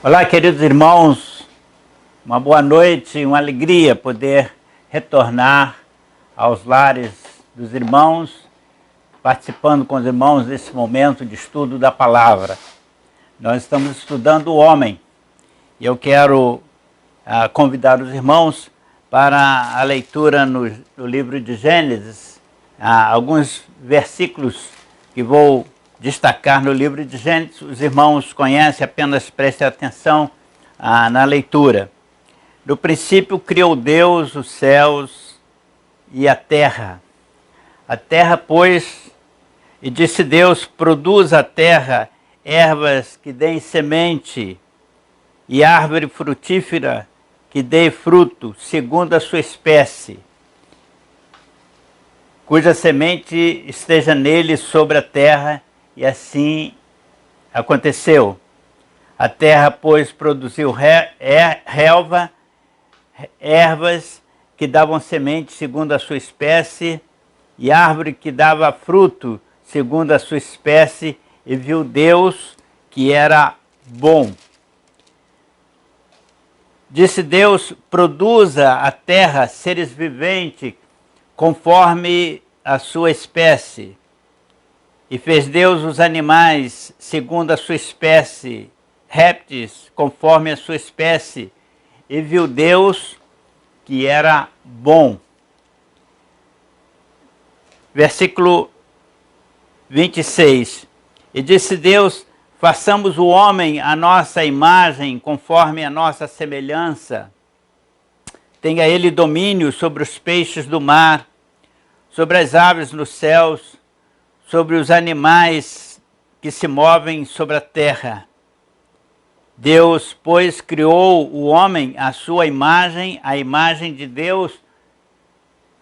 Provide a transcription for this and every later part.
Olá, queridos irmãos, uma boa noite, uma alegria poder retornar aos lares dos irmãos, participando com os irmãos desse momento de estudo da palavra. Nós estamos estudando o homem e eu quero convidar os irmãos para a leitura no livro de Gênesis, alguns versículos que vou destacar no livro de Gênesis. Os irmãos conhecem, apenas prestem atenção na leitura. No princípio criou Deus os céus e a terra. A terra, pois, e disse Deus, produz a terra ervas que deem semente e árvore frutífera que dê fruto, segundo a sua espécie, cuja semente esteja nele sobre a terra. E assim aconteceu. A terra, pois, produziu ervas que davam semente segundo a sua espécie, e árvore que dava fruto segundo a sua espécie, e viu Deus que era bom. Disse Deus, produza a terra seres viventes conforme a sua espécie. E fez Deus os animais segundo a sua espécie, répteis conforme a sua espécie, e viu Deus que era bom. Versículo 26. E disse Deus, façamos o homem à nossa imagem, conforme a nossa semelhança. Tenha ele domínio sobre os peixes do mar, sobre as aves nos céus, sobre os animais que se movem sobre a terra. Deus, pois, criou o homem à sua imagem, a imagem de Deus,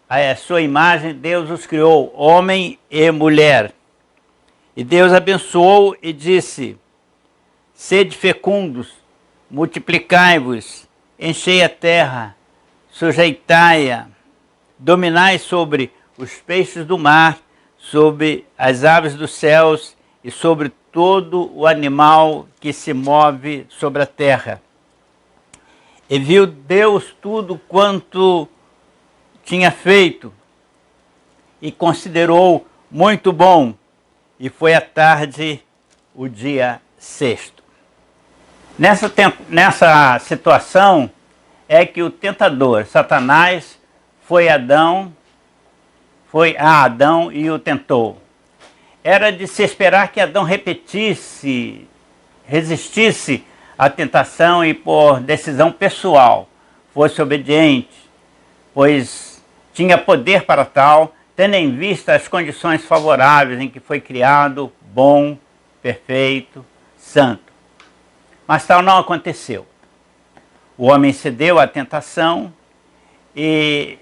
a sua imagem Deus os criou, homem e mulher. E Deus abençoou e disse, sede fecundos, multiplicai-vos, enchei a terra, sujeitai-a, dominai sobre os peixes do mar, sobre as aves dos céus e sobre todo o animal que se move sobre a terra. E viu Deus tudo quanto tinha feito e considerou muito bom, e foi à tarde o dia sexto. Nessa situação é que o tentador, Satanás, foi a Adão e o tentou. Era de se esperar que Adão resistisse à tentação e por decisão pessoal fosse obediente, pois tinha poder para tal, tendo em vista as condições favoráveis em que foi criado, bom, perfeito, santo. Mas tal não aconteceu. O homem cedeu à tentação e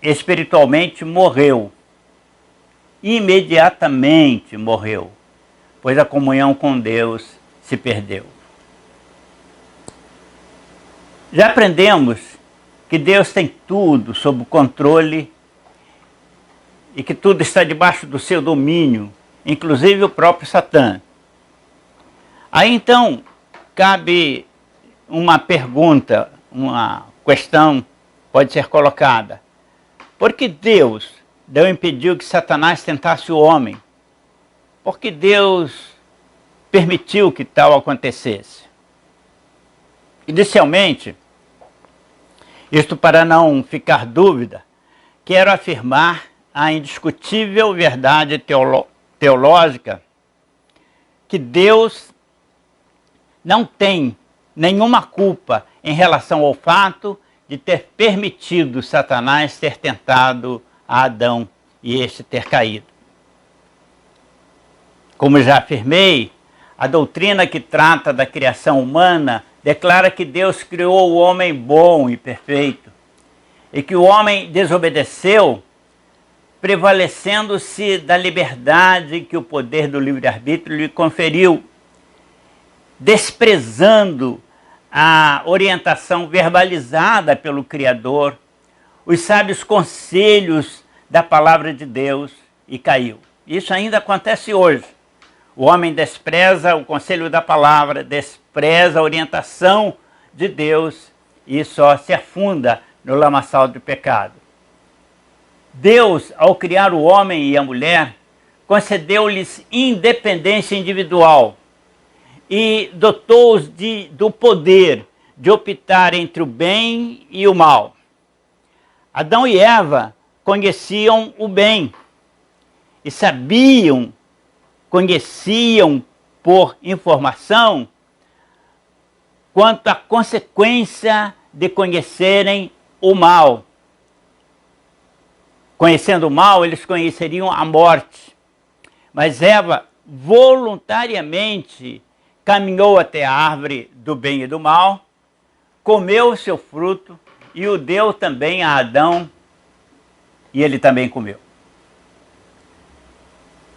espiritualmente morreu. Imediatamente morreu, pois a comunhão com Deus se perdeu. Já aprendemos que Deus tem tudo sob controle e que tudo está debaixo do seu domínio, inclusive o próprio Satã. Aí então cabe uma pergunta, uma questão pode ser colocada. Por que Deus não impediu que Satanás tentasse o homem? Por que Deus permitiu que tal acontecesse? Inicialmente, isto para não ficar dúvida, quero afirmar a indiscutível verdade teológica que Deus não tem nenhuma culpa em relação ao fato de ter permitido Satanás ter tentado a Adão e este ter caído. Como já afirmei, a doutrina que trata da criação humana declara que Deus criou o homem bom e perfeito e que o homem desobedeceu, prevalecendo-se da liberdade que o poder do livre-arbítrio lhe conferiu, desprezando a orientação verbalizada pelo Criador, os sábios conselhos da palavra de Deus, e caiu. Isso ainda acontece hoje. O homem despreza o conselho da palavra, despreza a orientação de Deus e só se afunda no lamaçal do pecado. Deus, ao criar o homem e a mulher, concedeu-lhes independência individual e dotou-os do poder de optar entre o bem e o mal. Adão e Eva conheciam o bem e conheciam por informação quanto à consequência de conhecerem o mal. Conhecendo o mal, eles conheceriam a morte. Mas Eva voluntariamente caminhou até a árvore do bem e do mal, comeu o seu fruto e o deu também a Adão, e ele também comeu.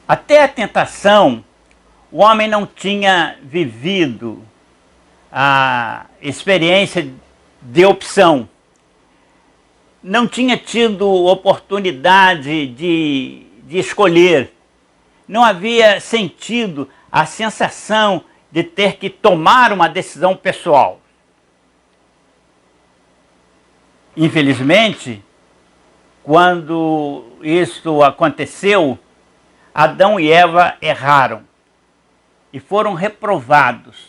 Até a tentação, o homem não tinha vivido a experiência de opção. Não tinha tido oportunidade de escolher. Não havia sentido a sensação de ter que tomar uma decisão pessoal. Infelizmente, quando isso aconteceu, Adão e Eva erraram e foram reprovados,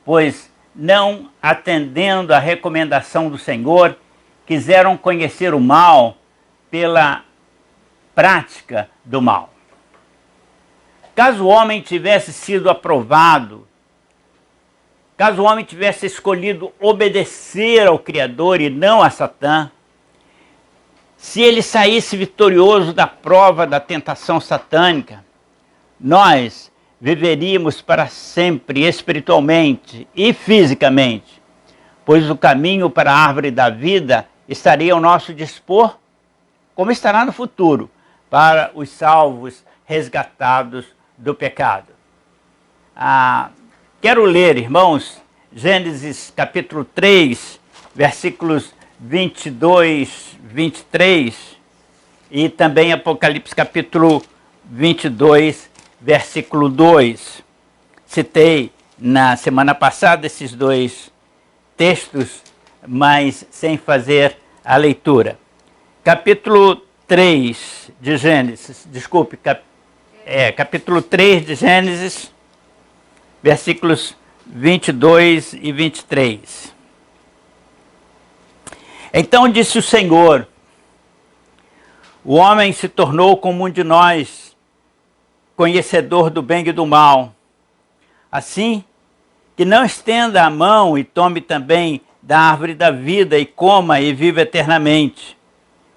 pois, não atendendo à recomendação do Senhor, quiseram conhecer o mal pela prática do mal. Caso o homem tivesse sido aprovado, caso o homem tivesse escolhido obedecer ao Criador e não a Satã, se ele saísse vitorioso da prova da tentação satânica, nós viveríamos para sempre espiritualmente e fisicamente, pois o caminho para a árvore da vida estaria ao nosso dispor, como estará no futuro, para os salvos resgatados do pecado. Quero ler, irmãos, Gênesis capítulo 3, versículos 22, 23 e também Apocalipse capítulo 22, versículo 2. Citei na semana passada esses dois textos, mas sem fazer a leitura. Capítulo 3 de Gênesis, desculpe, capítulo 3 de Gênesis, versículos 22 e 23. Então disse o Senhor: o homem se tornou como um de nós, conhecedor do bem e do mal. Assim, que não estenda a mão e tome também da árvore da vida e coma e viva eternamente.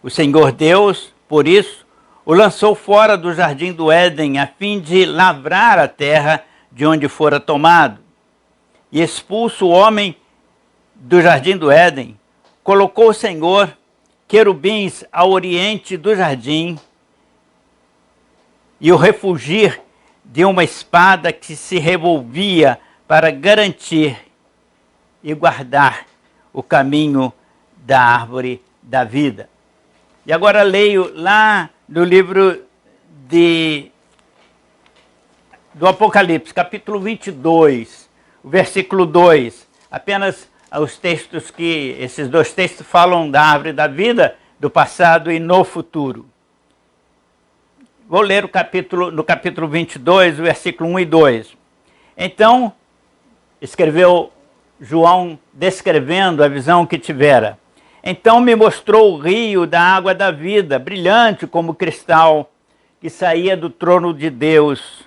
O Senhor Deus, por isso, o lançou fora do jardim do Éden, a fim de lavrar a terra de onde fora tomado. E expulso o homem do jardim do Éden, colocou o Senhor querubins ao oriente do jardim e o refugir de uma espada que se revolvia para garantir e guardar o caminho da árvore da vida. E agora leio lá no livro do Apocalipse, capítulo 22, o versículo 2. Apenas os textos esses dois textos falam da árvore da vida, do passado e no futuro. Vou ler no capítulo 22, o versículo 1 e 2. Então, escreveu João descrevendo a visão que tivera. Então me mostrou o rio da água da vida, brilhante como cristal, que saía do trono de Deus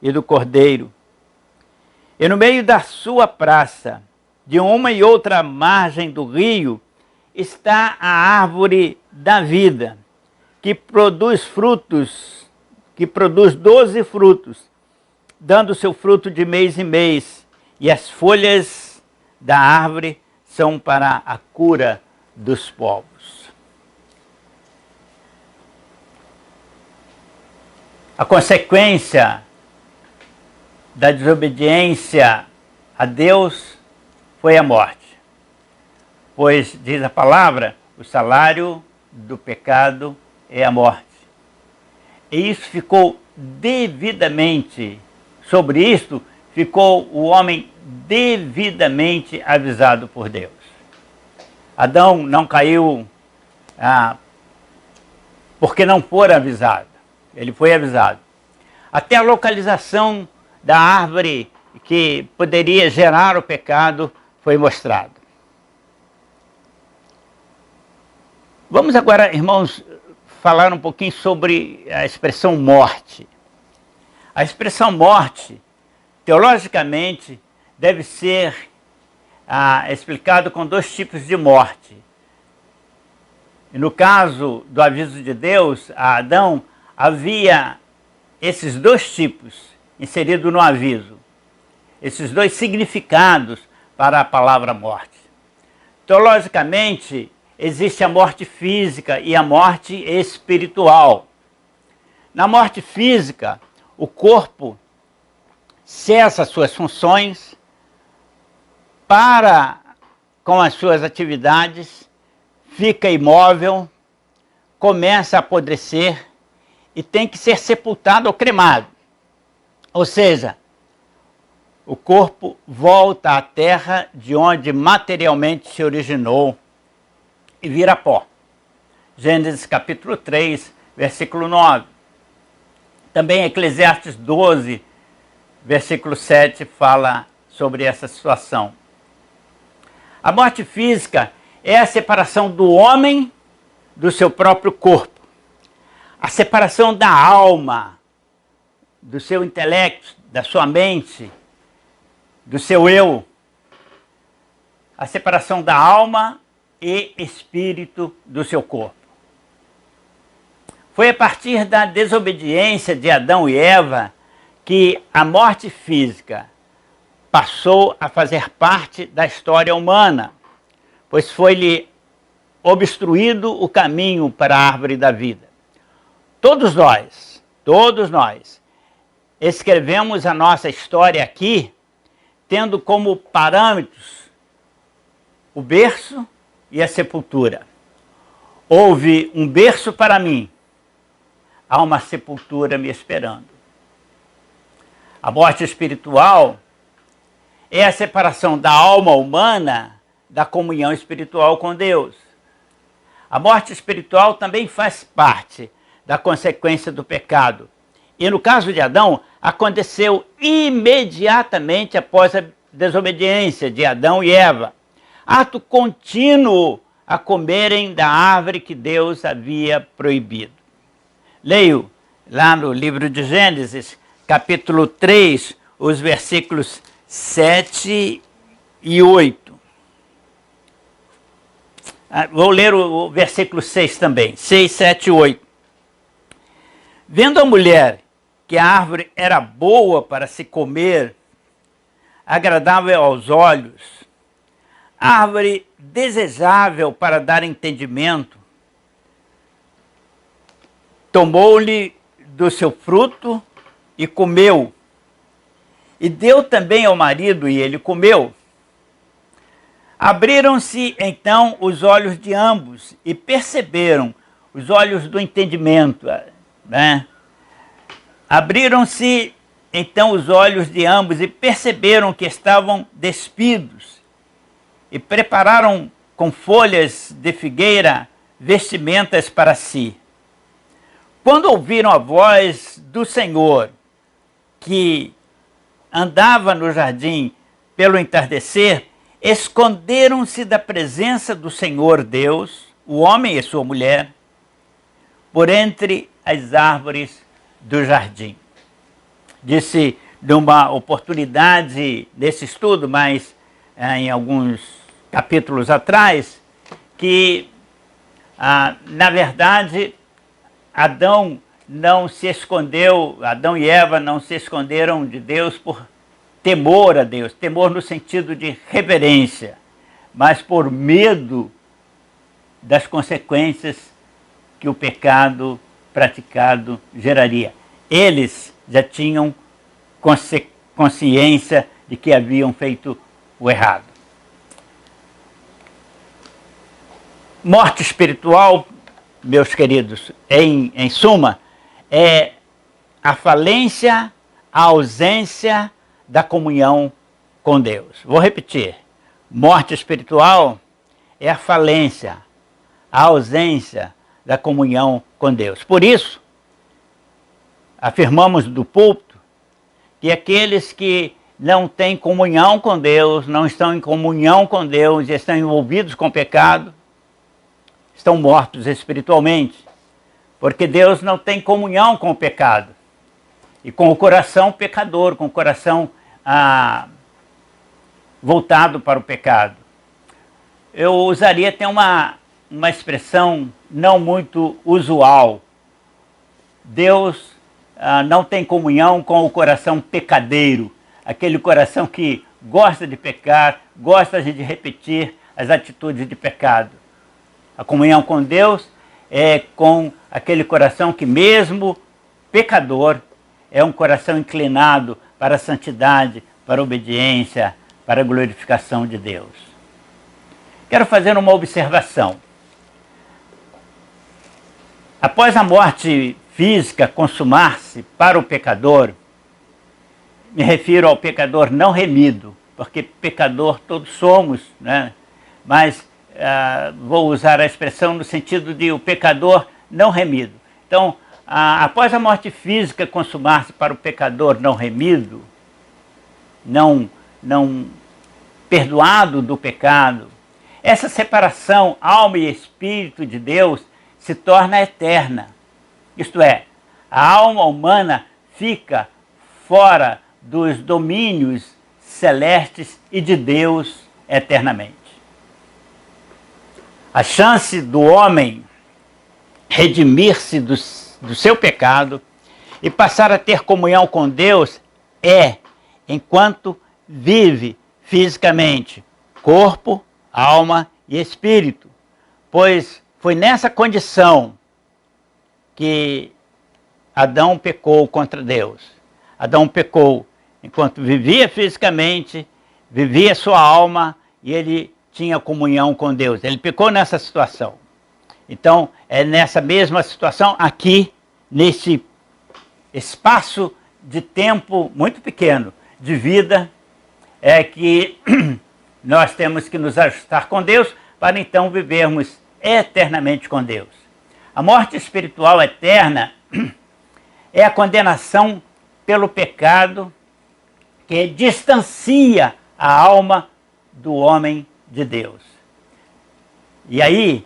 e do Cordeiro. E no meio da sua praça, de uma e outra margem do rio, está a árvore da vida, que produz 12 frutos, dando seu fruto de mês em mês, e as folhas da árvore são para a cura dos povos. A consequência da desobediência a Deus foi a morte. Pois, diz a palavra, o salário do pecado é a morte. E isso ficou devidamente sobre isto, ficou o homem devidamente avisado por Deus. Adão não caiu porque não fora avisado. Ele foi avisado. Até a localização da árvore que poderia gerar o pecado foi mostrado. Vamos agora, irmãos, falar um pouquinho sobre a expressão morte. A expressão morte, teologicamente, deve ser explicado com dois tipos de morte. E no caso do aviso de Deus a Adão, havia esses dois tipos inseridos no aviso. Esses dois significados para a palavra morte. Teologicamente, existe a morte física e a morte espiritual. Na morte física, o corpo cessa suas funções, para com as suas atividades, fica imóvel, começa a apodrecer e tem que ser sepultado ou cremado. Ou seja, o corpo volta à terra de onde materialmente se originou e vira pó. Gênesis capítulo 3, versículo 9. Também Eclesiastes 12, versículo 7, fala sobre essa situação. A morte física é a separação do homem do seu próprio corpo. A separação da alma, do seu intelecto, da sua mente, do seu eu. A separação da alma e espírito do seu corpo. Foi a partir da desobediência de Adão e Eva que a morte física passou a fazer parte da história humana, pois foi-lhe obstruído o caminho para a árvore da vida. Todos nós, escrevemos a nossa história aqui, tendo como parâmetros o berço e a sepultura. Houve um berço para mim, há uma sepultura me esperando. A morte espiritual é a separação da alma humana da comunhão espiritual com Deus. A morte espiritual também faz parte da consequência do pecado. E no caso de Adão, aconteceu imediatamente após a desobediência de Adão e Eva. Ato contínuo a comerem da árvore que Deus havia proibido. Leio lá no livro de Gênesis, capítulo 3, os versículos 7 e 8. Vou ler o versículo 6 também, 6, 7 e 8. Vendo a mulher que a árvore era boa para se comer, agradável aos olhos, árvore desejável para dar entendimento, tomou-lhe do seu fruto e comeu. E deu também ao marido e ele comeu. Abriram-se então os olhos de ambos e perceberam, os olhos do entendimento, né? Abriram-se então os olhos de ambos e perceberam que estavam despidos e prepararam com folhas de figueira vestimentas para si. Quando ouviram a voz do Senhor, que andava no jardim pelo entardecer, esconderam-se da presença do Senhor Deus, o homem e sua mulher, por entre as árvores do jardim. Disse numa oportunidade desse estudo, mas em alguns capítulos atrás, que na verdade Adão e Eva não se esconderam de Deus por temor a Deus, temor no sentido de reverência, mas por medo das consequências que o pecado praticado geraria. Eles já tinham consciência de que haviam feito o errado. Morte espiritual, meus queridos, em suma, é a falência, a ausência da comunhão com Deus. Vou repetir. Morte espiritual é a falência, a ausência da comunhão com Deus. Por isso, afirmamos do púlpito que aqueles que não têm comunhão com Deus, não estão em comunhão com Deus e estão envolvidos com o pecado, estão mortos espiritualmente, porque Deus não tem comunhão com o pecado e com o coração pecador, com o coração voltado para o pecado. Eu usaria até uma expressão não muito usual. Deus não tem comunhão com o coração pecadeiro, aquele coração que gosta de pecar, gosta de repetir as atitudes de pecado. A comunhão com Deus é com aquele coração que, mesmo pecador, é um coração inclinado para a santidade, para a obediência, para a glorificação de Deus. Quero fazer uma observação. Após a morte física consumar-se para o pecador, me refiro ao pecador não remido, porque pecador todos somos, né? Mas vou usar a expressão no sentido de o pecador não remido. Então, após a morte física consumar-se para o pecador não remido, não perdoado do pecado, essa separação alma e espírito de Deus se torna eterna. Isto é, a alma humana fica fora dos domínios celestes e de Deus eternamente. A chance do homem redimir-se do seu pecado e passar a ter comunhão com Deus é enquanto vive fisicamente, corpo, alma e espírito, pois foi nessa condição que Adão pecou contra Deus. Adão pecou enquanto vivia fisicamente, vivia sua alma e ele tinha comunhão com Deus. Ele pecou nessa situação. Então, é nessa mesma situação aqui, nesse espaço de tempo muito pequeno de vida, é que nós temos que nos ajustar com Deus para então vivermos eternamente com Deus. A morte espiritual eterna é a condenação pelo pecado que distancia a alma do homem de Deus. E aí,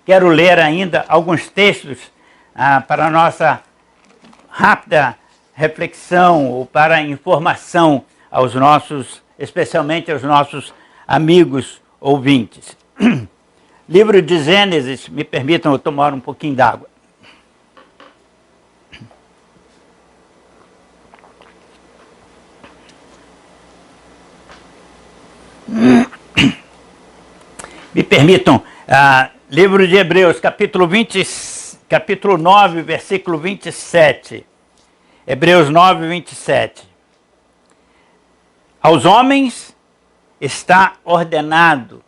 quero ler ainda alguns textos para a nossa rápida reflexão ou para informação aos nossos, especialmente aos nossos amigos ouvintes. Livro de Gênesis, me permitam eu tomar um pouquinho d'água. Me permitam, livro de Hebreus, capítulo 9, versículo 27. Hebreus 9, 27. Aos homens está ordenado,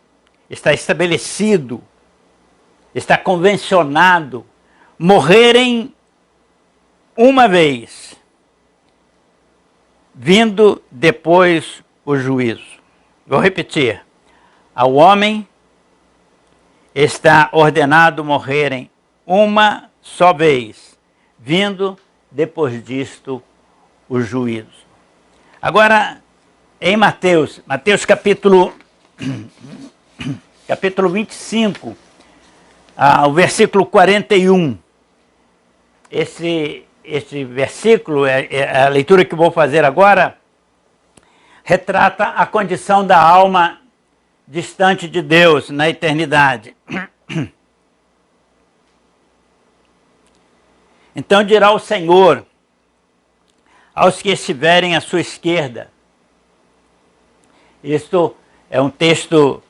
está estabelecido, está convencionado morrerem uma vez, vindo depois o juízo. Vou repetir. Ao homem está ordenado morrerem uma só vez, vindo depois disto o juízo. Agora, em Mateus capítulo 25, o versículo 41, esse versículo, a leitura que vou fazer agora, retrata a condição da alma distante de Deus na eternidade. Então dirá o Senhor aos que estiverem à sua esquerda. Isto é um texto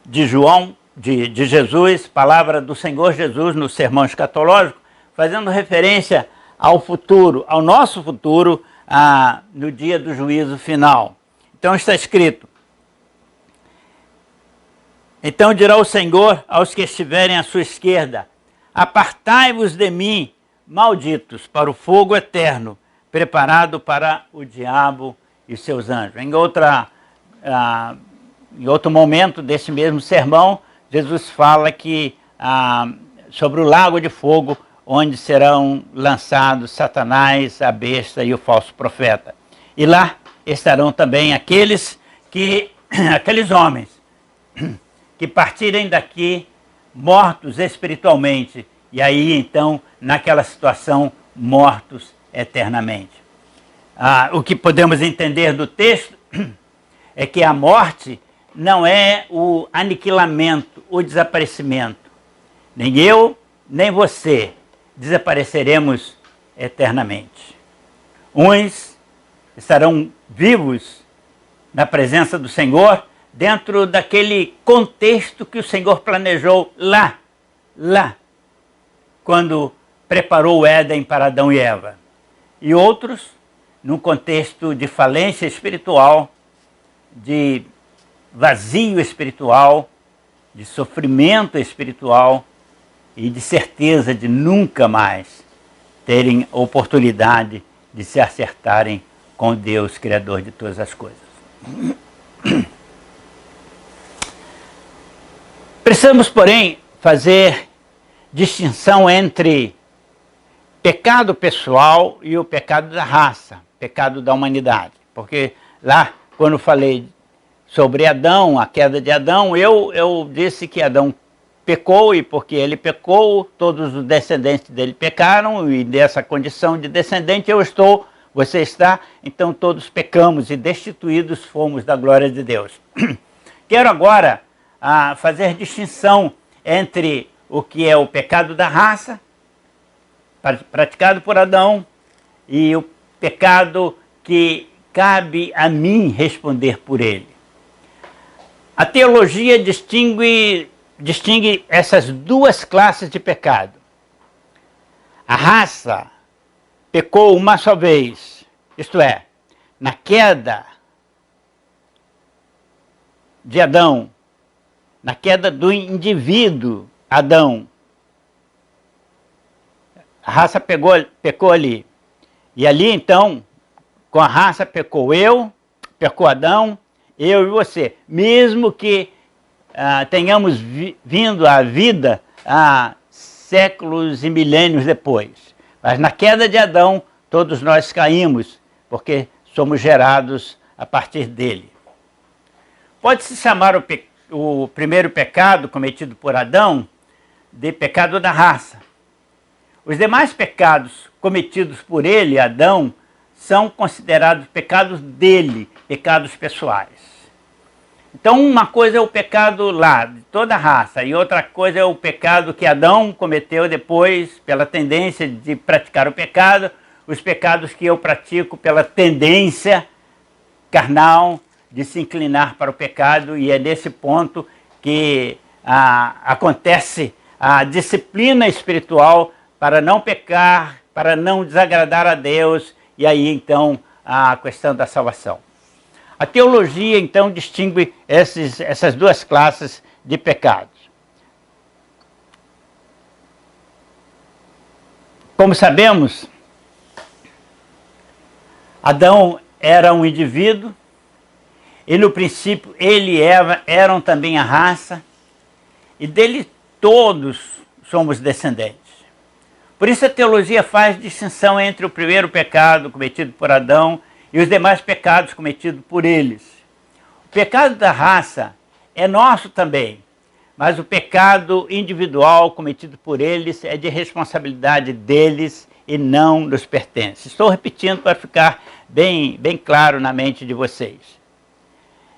de João, de Jesus, palavra do Senhor Jesus no sermão escatológico, fazendo referência ao futuro, ao nosso futuro, no dia do juízo final. Então está escrito: então dirá o Senhor aos que estiverem à sua esquerda: apartai-vos de mim, malditos para o fogo eterno, preparado para o diabo e seus anjos. Em outro momento desse mesmo sermão, Jesus fala que sobre o lago de fogo, onde serão lançados Satanás, a besta e o falso profeta. E lá estarão também aqueles homens que partirem daqui mortos espiritualmente, e aí então, naquela situação, mortos eternamente. O que podemos entender do texto é que a morte não é o aniquilamento, o desaparecimento. Nem eu, nem você desapareceremos eternamente. Uns estarão vivos na presença do Senhor, dentro daquele contexto que o Senhor planejou lá, quando preparou o Éden para Adão e Eva. E outros, num contexto de falência espiritual, de vazio espiritual, de sofrimento espiritual e de certeza de nunca mais terem oportunidade de se acertarem com Deus, Criador de todas as coisas. Precisamos, porém, fazer distinção entre pecado pessoal e o pecado da raça, pecado da humanidade. Porque lá, quando falei sobre Adão, a queda de Adão, eu disse que Adão pecou, e porque ele pecou, todos os descendentes dele pecaram, e dessa condição de descendente você está, então todos pecamos e destituídos fomos da glória de Deus. Quero agora fazer distinção entre o que é o pecado da raça, praticado por Adão, e o pecado que cabe a mim responder por ele. A teologia distingue essas duas classes de pecado. A raça pecou uma só vez, isto é, na queda de Adão, na queda do indivíduo Adão. A raça pecou ali. E ali então, com a raça pecou Adão, eu e você. Mesmo que tenhamos vindo à vida séculos e milênios depois. Mas na queda de Adão, todos nós caímos, porque somos gerados a partir dele. Pode-se chamar o primeiro pecado cometido por Adão de pecado da raça. Os demais pecados cometidos por ele, Adão, são considerados pecados dele, pecados pessoais. Então, uma coisa é o pecado lá, de toda a raça, e outra coisa é o pecado que Adão cometeu depois, pela tendência de praticar o pecado, os pecados que eu pratico pela tendência carnal de se inclinar para o pecado, e é nesse ponto que acontece a disciplina espiritual para não pecar, para não desagradar a Deus, e aí então a questão da salvação. A teologia, então, distingue essas duas classes de pecados. Como sabemos, Adão era um indivíduo, e no princípio ele e Eva eram também a raça, e dele todos somos descendentes. Por isso a teologia faz distinção entre o primeiro pecado cometido por Adão e os demais pecados cometidos por eles. O pecado da raça é nosso também, mas o pecado individual cometido por eles é de responsabilidade deles e não nos pertence. Estou repetindo para ficar bem claro na mente de vocês.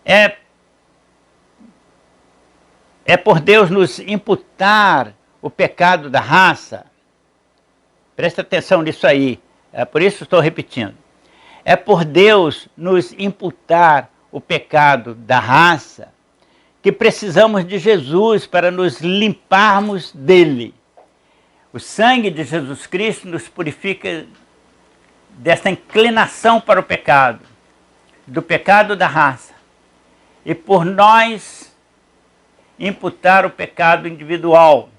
É por Deus nos imputar o pecado da raça. Presta atenção nisso aí, por isso estou repetindo. É por Deus nos imputar o pecado da raça que precisamos de Jesus para nos limparmos dele. O sangue de Jesus Cristo nos purifica desta inclinação para o pecado, do pecado da raça. E por nós imputar o pecado individual,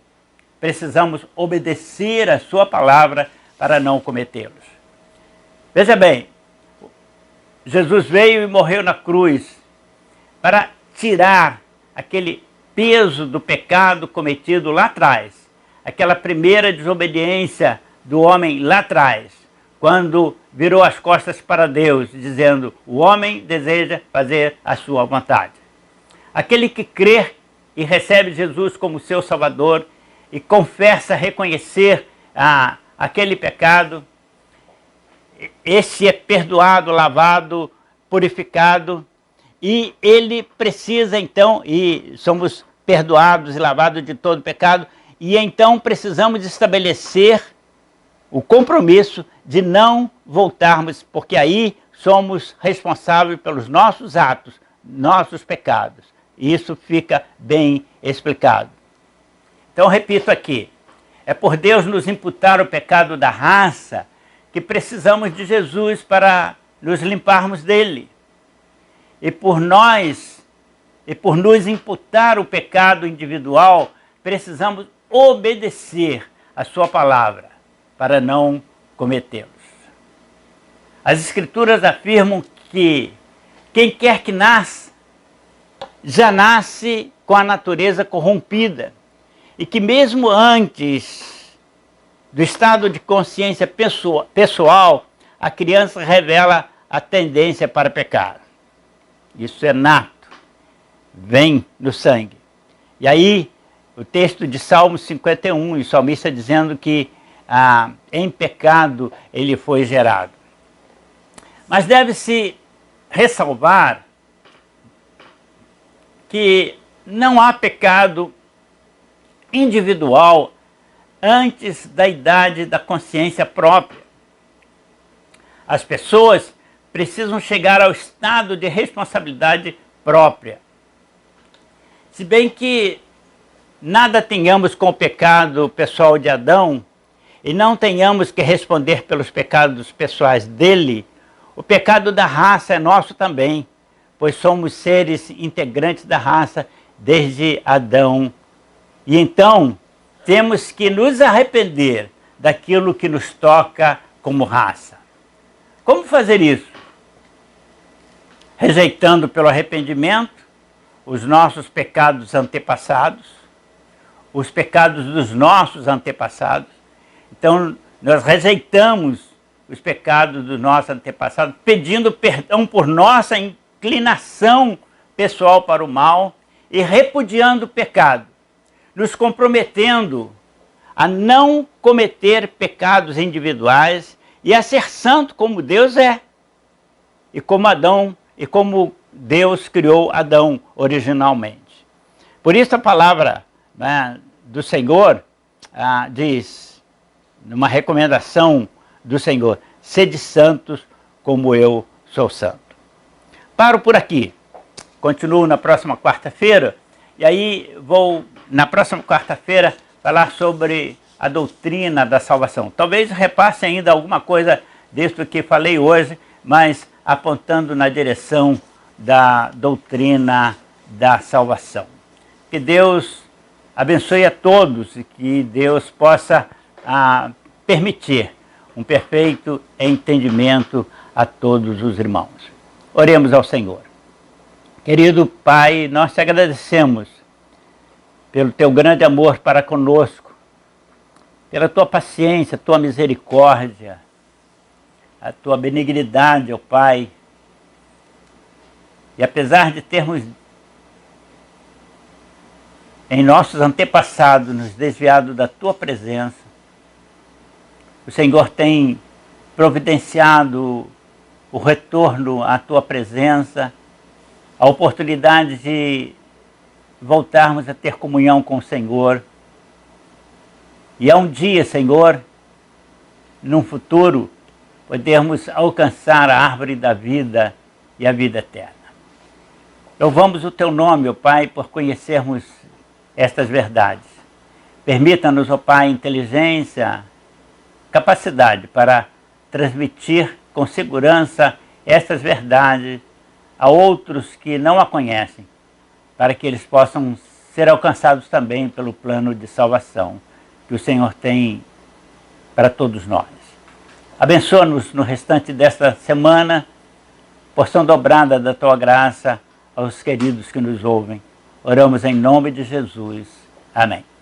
precisamos obedecer a sua palavra para não cometê-los. Veja bem, Jesus veio e morreu na cruz para tirar aquele peso do pecado cometido lá atrás, aquela primeira desobediência do homem lá atrás, quando virou as costas para Deus, dizendo: o homem deseja fazer a sua vontade. Aquele que crê e recebe Jesus como seu Salvador e confessa reconhecer aquele pecado, esse é perdoado, lavado, purificado, e ele precisa então, e somos perdoados e lavados de todo pecado, e então precisamos estabelecer o compromisso de não voltarmos, porque aí somos responsáveis pelos nossos atos, nossos pecados. Isso fica bem explicado. Então, repito aqui, é por Deus nos imputar o pecado da raça que precisamos de Jesus para nos limparmos dele. E por nos imputar o pecado individual, precisamos obedecer a sua palavra para não cometê-los. As Escrituras afirmam que quem quer que nasça, já nasce com a natureza corrompida, e que mesmo antes do estado de consciência pessoal, a criança revela a tendência para pecar. Isso é nato, vem no sangue. E aí, o texto de Salmo 51, o salmista dizendo que em pecado ele foi gerado. Mas deve-se ressalvar que não há pecado individual antes da idade da consciência própria. As pessoas precisam chegar ao estado de responsabilidade própria. Se bem que nada tenhamos com o pecado pessoal de Adão e não tenhamos que responder pelos pecados pessoais dele, o pecado da raça é nosso também, pois somos seres integrantes da raça desde Adão. E então, temos que nos arrepender daquilo que nos toca como raça. Como fazer isso? Rejeitando pelo arrependimento os nossos pecados antepassados, os pecados dos nossos antepassados. Então, nós rejeitamos os pecados dos nossos antepassados, pedindo perdão por nossa inclinação pessoal para o mal e repudiando o pecado, nos comprometendo a não cometer pecados individuais e a ser santo como Deus é, e como Adão, e como Deus criou Adão originalmente. Por isso a palavra, né, do Senhor diz, numa recomendação do Senhor: sede santos como eu sou santo. Paro por aqui, continuo na próxima quarta-feira, e aí vou, na próxima quarta-feira, falar sobre a doutrina da salvação. Talvez repasse ainda alguma coisa disso que falei hoje, mas apontando na direção da doutrina da salvação. Que Deus abençoe a todos e que Deus possa permitir um perfeito entendimento a todos os irmãos. Oremos ao Senhor. Querido Pai, nós te agradecemos pelo teu grande amor para conosco, pela tua paciência, tua misericórdia, a tua benignidade, ó Pai. E apesar de termos em nossos antepassados nos desviado da tua presença, o Senhor tem providenciado o retorno à tua presença, a oportunidade de voltarmos a ter comunhão com o Senhor. E há um dia, Senhor, num futuro, podermos alcançar a árvore da vida e a vida eterna. Louvamos o teu nome, ó Pai, por conhecermos estas verdades. Permita-nos, ó Pai, inteligência, capacidade para transmitir com segurança estas verdades a outros que não a conhecem, para que eles possam ser alcançados também pelo plano de salvação. que o Senhor tem para todos nós. Abençoa-nos no restante desta semana, porção dobrada da tua graça aos queridos que nos ouvem. Oramos em nome de Jesus. Amém.